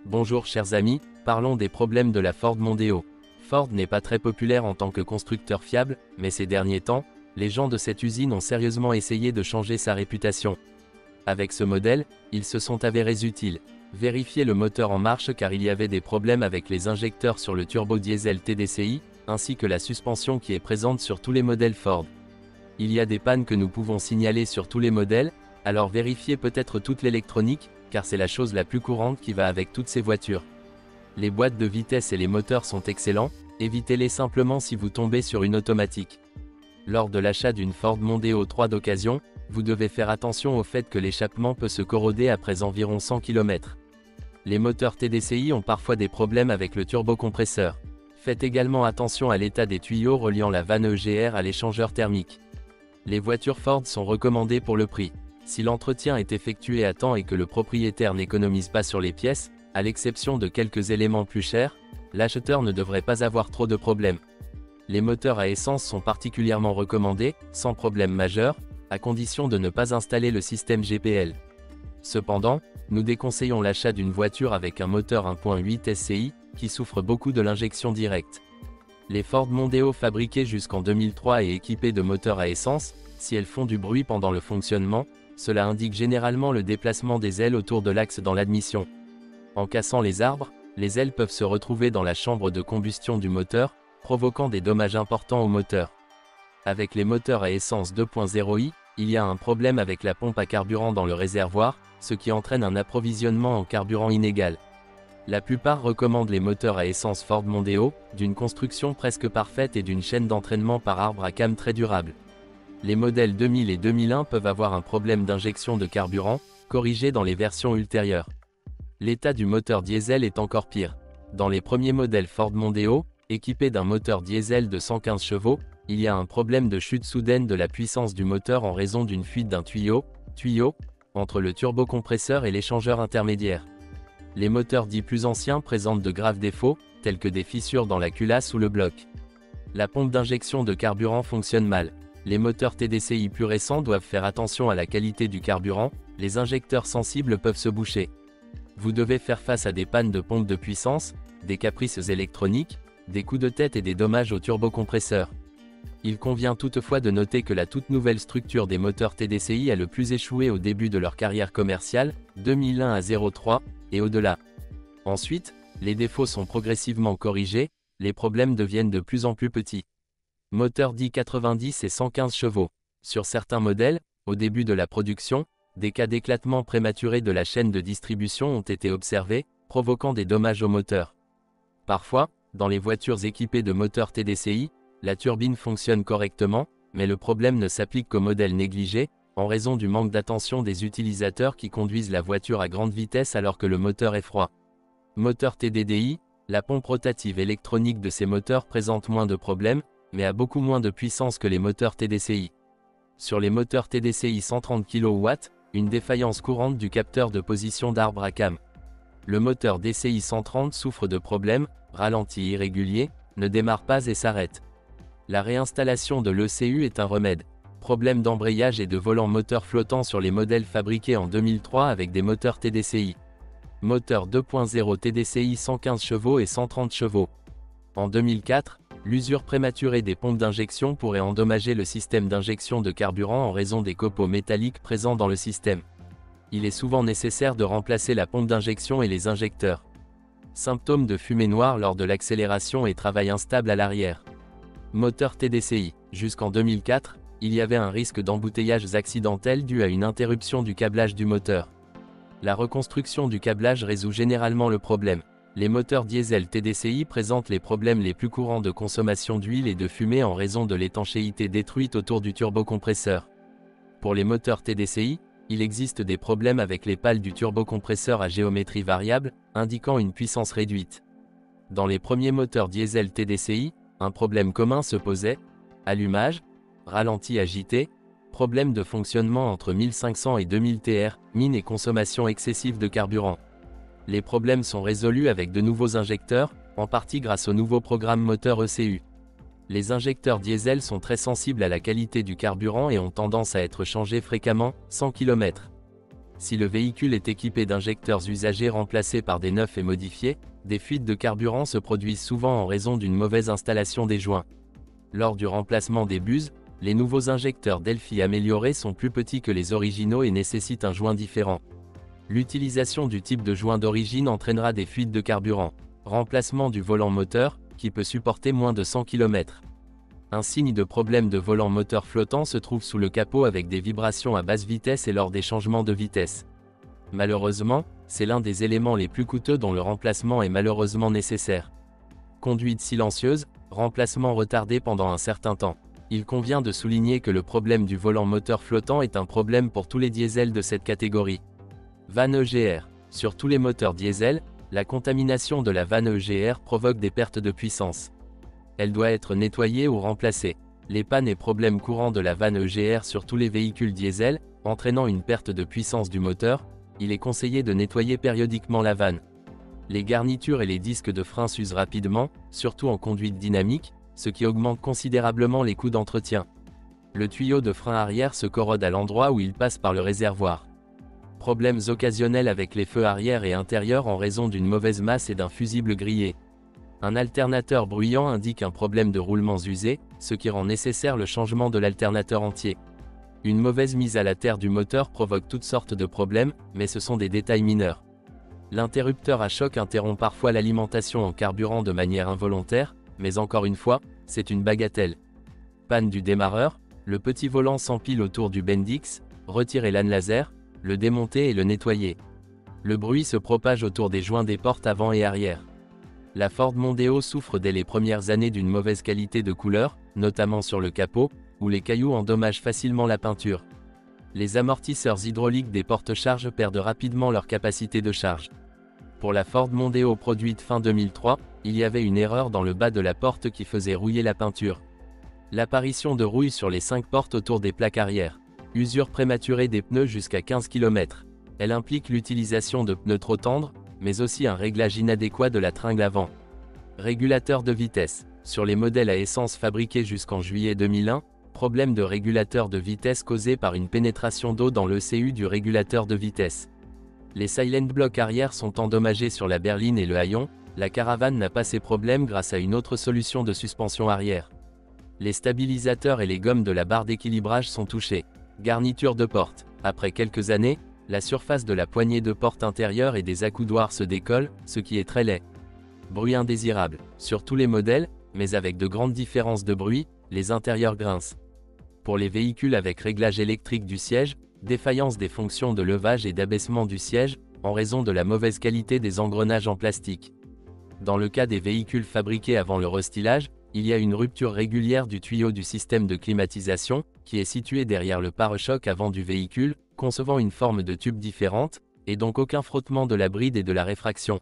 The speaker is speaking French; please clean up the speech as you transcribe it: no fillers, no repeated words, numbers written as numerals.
Bonjour chers amis, parlons des problèmes de la Ford Mondeo. Ford n'est pas très populaire en tant que constructeur fiable, mais ces derniers temps, les gens de cette usine ont sérieusement essayé de changer sa réputation. Avec ce modèle, ils se sont avérés utiles. Vérifiez le moteur en marche car il y avait des problèmes avec les injecteurs sur le turbo diesel TDCi, ainsi que la suspension qui est présente sur tous les modèles Ford. Il y a des pannes que nous pouvons signaler sur tous les modèles, alors vérifiez peut-être toute l'électronique, car c'est la chose la plus courante qui va avec toutes ces voitures. Les boîtes de vitesse et les moteurs sont excellents, évitez-les simplement si vous tombez sur une automatique. Lors de l'achat d'une Ford Mondeo 3 d'occasion, vous devez faire attention au fait que l'échappement peut se corroder après environ 100 km. Les moteurs TDCi ont parfois des problèmes avec le turbocompresseur. Faites également attention à l'état des tuyaux reliant la vanne EGR à l'échangeur thermique. Les voitures Ford sont recommandées pour le prix. Si l'entretien est effectué à temps et que le propriétaire n'économise pas sur les pièces, à l'exception de quelques éléments plus chers, l'acheteur ne devrait pas avoir trop de problèmes. Les moteurs à essence sont particulièrement recommandés, sans problème majeur, à condition de ne pas installer le système GPL. Cependant, nous déconseillons l'achat d'une voiture avec un moteur 1.8 SCI, qui souffre beaucoup de l'injection directe. Les Ford Mondeo fabriquées jusqu'en 2003 et équipées de moteurs à essence, si elles font du bruit pendant le fonctionnement, cela indique généralement le déplacement des ailes autour de l'axe dans l'admission. En cassant les arbres, les ailes peuvent se retrouver dans la chambre de combustion du moteur, provoquant des dommages importants au moteur. Avec les moteurs à essence 2.0i, il y a un problème avec la pompe à carburant dans le réservoir, ce qui entraîne un approvisionnement en carburant inégal. La plupart recommandent les moteurs à essence Ford Mondeo, d'une construction presque parfaite et d'une chaîne d'entraînement par arbre à cames très durable. Les modèles 2000 et 2001 peuvent avoir un problème d'injection de carburant, corrigé dans les versions ultérieures. L'état du moteur diesel est encore pire. Dans les premiers modèles Ford Mondeo, équipés d'un moteur diesel de 115 chevaux, il y a un problème de chute soudaine de la puissance du moteur en raison d'une fuite d'un tuyau, entre le turbocompresseur et l'échangeur intermédiaire. Les moteurs dits plus anciens présentent de graves défauts, tels que des fissures dans la culasse ou le bloc. La pompe d'injection de carburant fonctionne mal. Les moteurs TDCi plus récents doivent faire attention à la qualité du carburant, les injecteurs sensibles peuvent se boucher. Vous devez faire face à des pannes de pompe de puissance, des caprices électroniques, des coups de tête et des dommages au turbocompresseur. Il convient toutefois de noter que la toute nouvelle structure des moteurs TDCi a le plus échoué au début de leur carrière commerciale, 2001 à 03, et au-delà. Ensuite, les défauts sont progressivement corrigés, les problèmes deviennent de plus en plus petits. Moteur dit 90 et 115 chevaux. Sur certains modèles, au début de la production, des cas d'éclatement prématuré de la chaîne de distribution ont été observés, provoquant des dommages au moteur. Parfois, dans les voitures équipées de moteurs TDCi, la turbine fonctionne correctement, mais le problème ne s'applique qu'aux modèles négligés, en raison du manque d'attention des utilisateurs qui conduisent la voiture à grande vitesse alors que le moteur est froid. Moteur TDDI, la pompe rotative électronique de ces moteurs présente moins de problèmes, mais a beaucoup moins de puissance que les moteurs TDCi. Sur les moteurs TDCi 130 kW, une défaillance courante du capteur de position d'arbre à cames. Le moteur DCi 130 souffre de problèmes, ralenti irrégulier, ne démarre pas et s'arrête. La réinstallation de l'ECU est un remède. Problème d'embrayage et de volant moteur flottant sur les modèles fabriqués en 2003 avec des moteurs TDCi. Moteur 2.0 TDCi 115 chevaux et 130 chevaux. En 2004, l'usure prématurée des pompes d'injection pourrait endommager le système d'injection de carburant en raison des copeaux métalliques présents dans le système. Il est souvent nécessaire de remplacer la pompe d'injection et les injecteurs. Symptômes de fumée noire lors de l'accélération et travail instable à l'arrière. Moteur TDCi. Jusqu'en 2004, il y avait un risque d'embouteillages accidentels dû à une interruption du câblage du moteur. La reconstruction du câblage résout généralement le problème. Les moteurs diesel TDCi présentent les problèmes les plus courants de consommation d'huile et de fumée en raison de l'étanchéité détruite autour du turbocompresseur. Pour les moteurs TDCi, il existe des problèmes avec les pales du turbocompresseur à géométrie variable, indiquant une puissance réduite. Dans les premiers moteurs diesel TDCi, un problème commun se posait: allumage, ralenti agité, problème de fonctionnement entre 1500 et 2000 TR, mine et consommation excessive de carburant. Les problèmes sont résolus avec de nouveaux injecteurs, en partie grâce au nouveau programme moteur ECU. Les injecteurs diesel sont très sensibles à la qualité du carburant et ont tendance à être changés fréquemment, 100 km. Si le véhicule est équipé d'injecteurs usagés remplacés par des neufs et modifiés, des fuites de carburant se produisent souvent en raison d'une mauvaise installation des joints. Lors du remplacement des buses, les nouveaux injecteurs Delphi améliorés sont plus petits que les originaux et nécessitent un joint différent. L'utilisation du type de joint d'origine entraînera des fuites de carburant. Remplacement du volant moteur, qui peut supporter moins de 100 km. Un signe de problème de volant moteur flottant se trouve sous le capot avec des vibrations à basse vitesse et lors des changements de vitesse. Malheureusement, c'est l'un des éléments les plus coûteux dont le remplacement est malheureusement nécessaire. Conduite silencieuse, remplacement retardé pendant un certain temps. Il convient de souligner que le problème du volant moteur flottant est un problème pour tous les diesels de cette catégorie. Vanne EGR. Sur tous les moteurs diesel, la contamination de la vanne EGR provoque des pertes de puissance. Elle doit être nettoyée ou remplacée. Les pannes et problèmes courants de la vanne EGR sur tous les véhicules diesel, entraînant une perte de puissance du moteur, il est conseillé de nettoyer périodiquement la vanne. Les garnitures et les disques de frein s'usent rapidement, surtout en conduite dynamique, ce qui augmente considérablement les coûts d'entretien. Le tuyau de frein arrière se corrode à l'endroit où il passe par le réservoir. Problèmes occasionnels avec les feux arrière et intérieurs en raison d'une mauvaise masse et d'un fusible grillé. Un alternateur bruyant indique un problème de roulements usés, ce qui rend nécessaire le changement de l'alternateur entier. Une mauvaise mise à la terre du moteur provoque toutes sortes de problèmes, mais ce sont des détails mineurs. L'interrupteur à choc interrompt parfois l'alimentation en carburant de manière involontaire, mais encore une fois, c'est une bagatelle. Panne du démarreur, le petit volant s'empile autour du Bendix, retirer l'âne laser, le démonter et le nettoyer. Le bruit se propage autour des joints des portes avant et arrière. La Ford Mondeo souffre dès les premières années d'une mauvaise qualité de couleur, notamment sur le capot, où les cailloux endommagent facilement la peinture. Les amortisseurs hydrauliques des porte-charges perdent rapidement leur capacité de charge. Pour la Ford Mondeo produite fin 2003, il y avait une erreur dans le bas de la porte qui faisait rouiller la peinture. L'apparition de rouille sur les 5 portes autour des plaques arrière. Usure prématurée des pneus jusqu'à 15 km. Elle implique l'utilisation de pneus trop tendres, mais aussi un réglage inadéquat de la tringle avant. Régulateur de vitesse. Sur les modèles à essence fabriqués jusqu'en juillet 2001, problème de régulateur de vitesse causé par une pénétration d'eau dans l'ECU du régulateur de vitesse. Les silent blocks arrière sont endommagés sur la berline et le haillon, la caravane n'a pas ces problèmes grâce à une autre solution de suspension arrière. Les stabilisateurs et les gommes de la barre d'équilibrage sont touchés. Garniture de porte. Après quelques années, la surface de la poignée de porte intérieure et des accoudoirs se décolle, ce qui est très laid. Bruit indésirable. Sur tous les modèles, mais avec de grandes différences de bruit, les intérieurs grincent. Pour les véhicules avec réglage électrique du siège, défaillance des fonctions de levage et d'abaissement du siège, en raison de la mauvaise qualité des engrenages en plastique. Dans le cas des véhicules fabriqués avant le restylage, il y a une rupture régulière du tuyau du système de climatisation, qui est situé derrière le pare-choc avant du véhicule, concevant une forme de tube différente, et donc aucun frottement de la bride et de la réfraction.